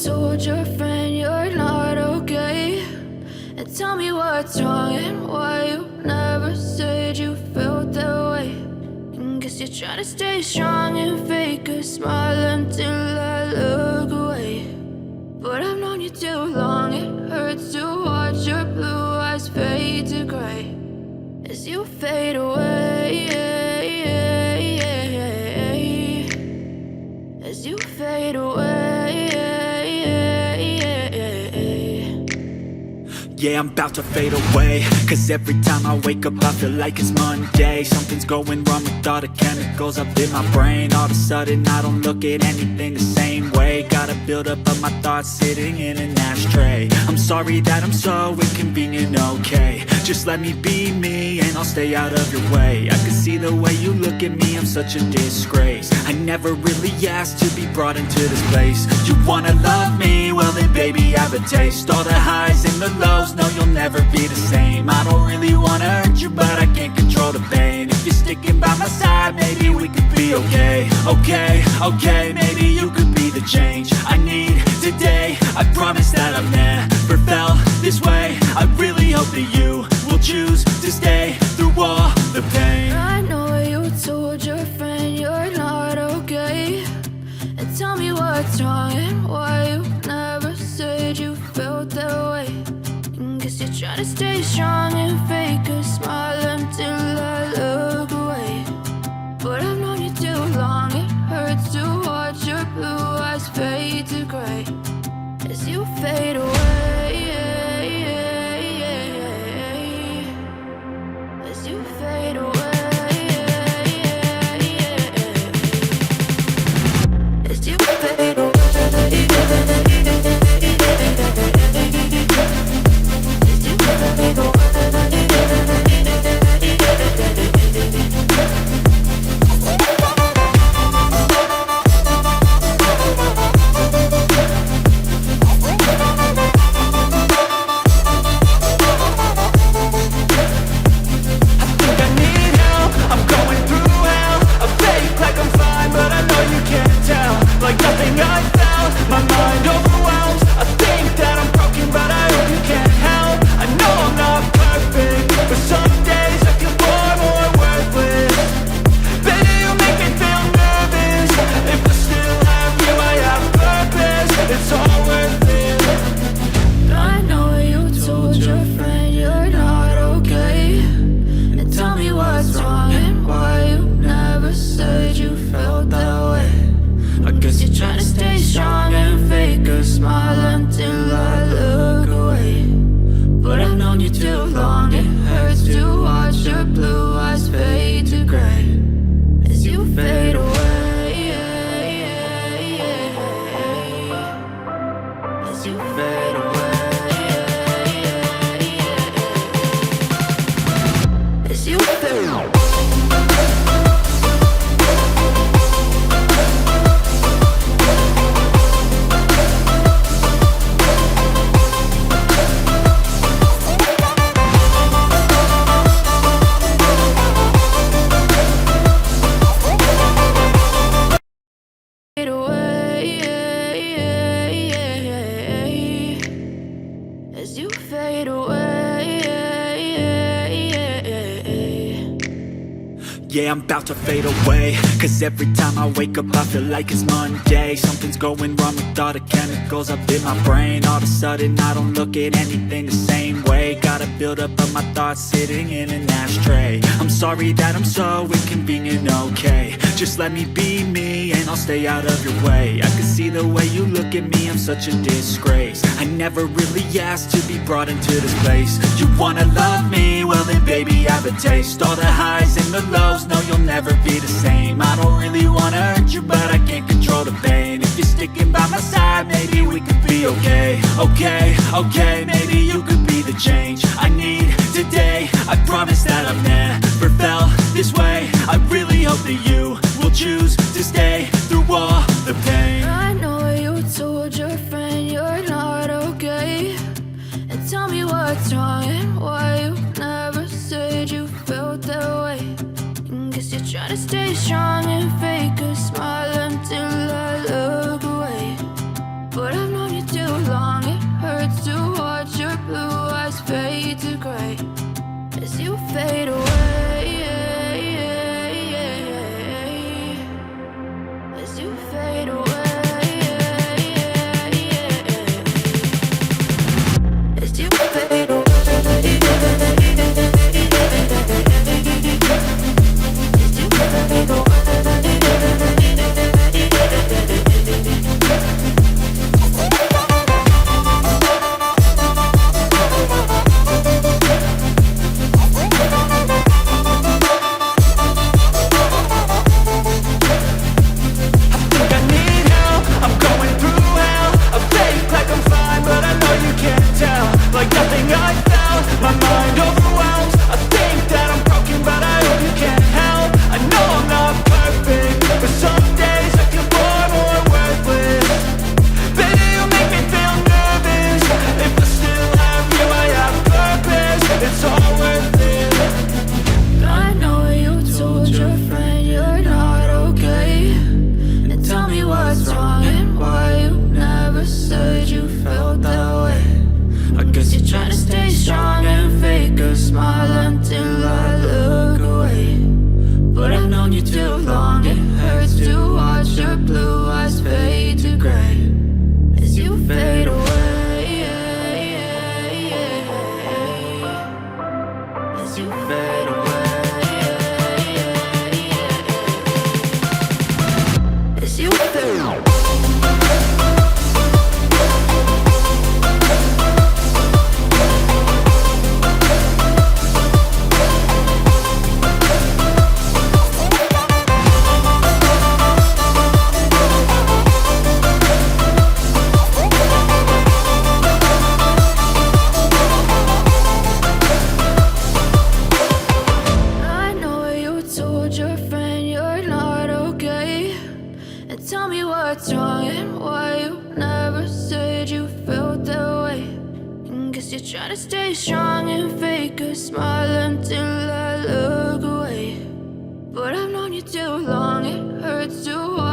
told your friend you're not okay? And tell me what's wrong and why you never said you felt that way. And guess you're trying to stay strong and fake a smile until I look away. But I've known you too long, it hurts to watch your blue eyes fade to gray as you fade away, as you fade away. Yeah, I'm about to fade away, cause every time I wake up I feel like it's Monday. Something's going wrong with all the chemicals up in my brain. All of a sudden I don't look at anything the same way. Got a buildup of my thoughts sitting in an ashtray. I'm sorry that I'm so inconvenient, okay? Just let me be me and I'll stay out of your way. I can see the way you look at me, I'm such a disgrace. I never really asked to be brought into this place. You wanna love me? Well then baby have a taste. All the highs and the lows, no you'll never be the same. I don't really wanna hurt you but I can't control the pain. If you're sticking by my side maybe we could be okay. Okay, maybe you could be the change I need today. I promise that I've never felt this way. I really hope that you will choose to stay through all the pain. I know you told your friend you're not okay. And tell me what's wrong and why you never said you felt that way. And guess you're trying to stay strong and fake a smile until I look away. But I've known you too long, it hurts to watch your blue eyes fade to gray as you fade away, as you fade away, as you fade away. Yeah, I'm about to fade away, cause every time I wake up I feel like it's Monday. Something's going wrong with all the chemicals up in my brain. All of a sudden I don't look at anything the same way. Got a buildup of my thoughts sitting in an ashtray. I'm sorry that I'm so inconvenient, okay? Just let me be me and I'll stay out of your way. I can see the way you look at me, I'm such a disgrace. I never really asked to be brought into this place. You wanna love me? Well then baby have a taste. All the highs and the lows, no you'll never be the same. I don't really wanna hurt you but I can't control the pain. If you're sticking by my side maybe we could be okay. Okay, maybe you could be the change I need today. I promise that I've never felt this way. I really hope that you will choose to stay through all the pain. I know you told your friend you're not okay. And tell me what's wrong and why you never said you felt that way. And guess you're trying to stay strong and fake a smile until I look away. But I've known you Guess you're trying to stay strong and fake a smile until I look away. But I've known you too long, it hurts to watch